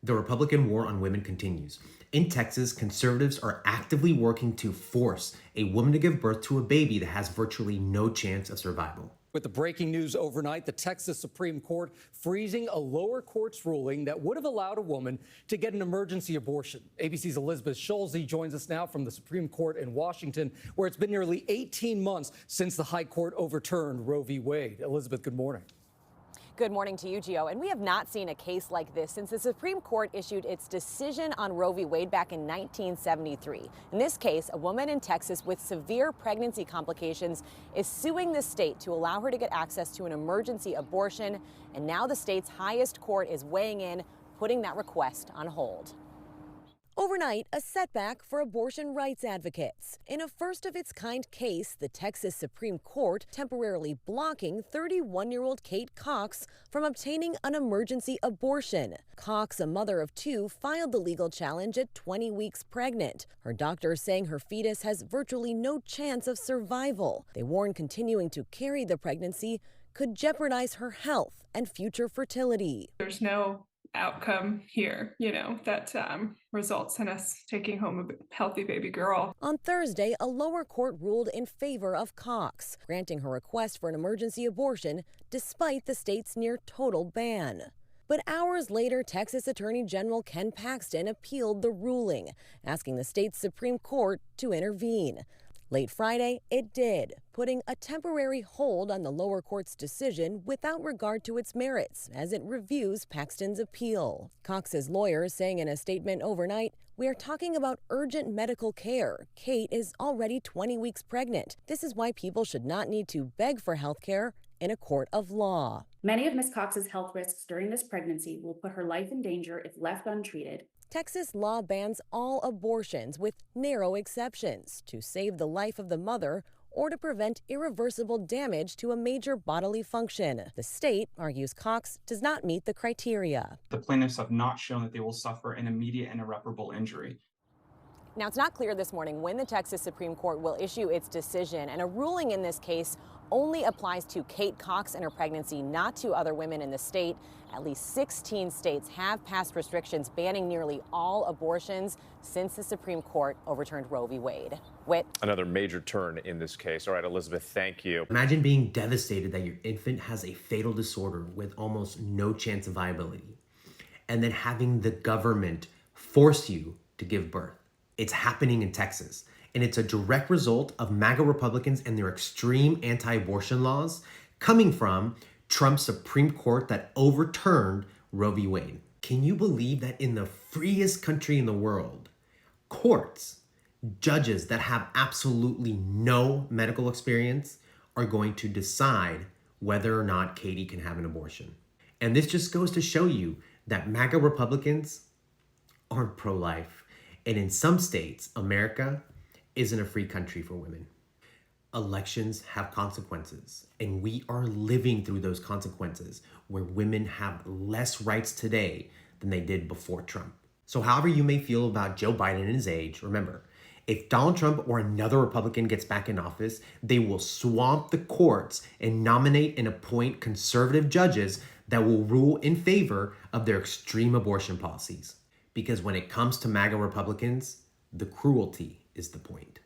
The Republican war on women continues. In Texas, conservatives are actively working to force a woman to give birth to a baby that has virtually no chance of survival. With the breaking news overnight, the Texas Supreme Court freezing a lower court's ruling that would have allowed a woman to get an emergency abortion. ABC's Elizabeth Schulze joins us now from the Supreme Court in Washington, where it's been nearly 18 months since the High Court overturned Roe v. Wade. Elizabeth, good morning. Good morning to you, Gio. And we have not seen a case like this since the Supreme Court issued its decision on Roe v. Wade back in 1973. In this case, a woman in Texas with severe pregnancy complications is suing the state to allow her to get access to an emergency abortion. And now the state's highest court is weighing in, putting that request on hold. Overnight, a setback for abortion rights advocates. In a first-of-its-kind case, the Texas Supreme Court temporarily blocking 31-year-old Kate Cox from obtaining an emergency abortion. Cox, a mother of two, filed the legal challenge at 20 weeks pregnant. Her doctor saying her fetus has virtually no chance of survival. They warn continuing to carry the pregnancy could jeopardize her health and future fertility. There's no outcome here, that results in us taking home a healthy baby girl. On Thursday, a lower court ruled in favor of Cox, granting her request for an emergency abortion despite the state's near total ban. But hours later, Texas Attorney General Ken Paxton appealed the ruling, asking the state's Supreme Court to intervene. Late Friday, it did, putting a temporary hold on the lower court's decision without regard to its merits as it reviews Paxton's appeal. Cox's lawyer saying in a statement overnight, "We are talking about urgent medical care. Kate is already 20 weeks pregnant. This is why people should not need to beg for health care in a court of law." Many of Ms. Cox's health risks during this pregnancy will put her life in danger if left untreated. Texas law bans all abortions with narrow exceptions to save the life of the mother or to prevent irreversible damage to a major bodily function. The state argues Cox does not meet the criteria. The plaintiffs have not shown that they will suffer an immediate and irreparable injury. Now, it's not clear this morning when the Texas Supreme Court will issue its decision, and a ruling in this case only applies to Kate Cox and her pregnancy, not to other women in the state. At least 16 states have passed restrictions banning nearly all abortions since the Supreme Court overturned Roe v. Wade. Whit. Another major turn in this case. All right, Elizabeth, thank you. Imagine being devastated that your infant has a fatal disorder with almost no chance of viability, and then having the government force you to give birth. It's happening in Texas, and it's a direct result of MAGA Republicans and their extreme anti-abortion laws coming from Trump's Supreme Court that overturned Roe v. Wade. Can you believe that in the freest country in the world, courts, judges that have absolutely no medical experience are going to decide whether or not Katie can have an abortion? And this just goes to show you that MAGA Republicans aren't pro-life. And in some states, America isn't a free country for women. Elections have consequences, and we are living through those consequences where women have less rights today than they did before Trump. So however you may feel about Joe Biden and his age, remember, if Donald Trump or another Republican gets back in office, they will swamp the courts and nominate and appoint conservative judges that will rule in favor of their extreme abortion policies. Because when it comes to MAGA Republicans, the cruelty is the point.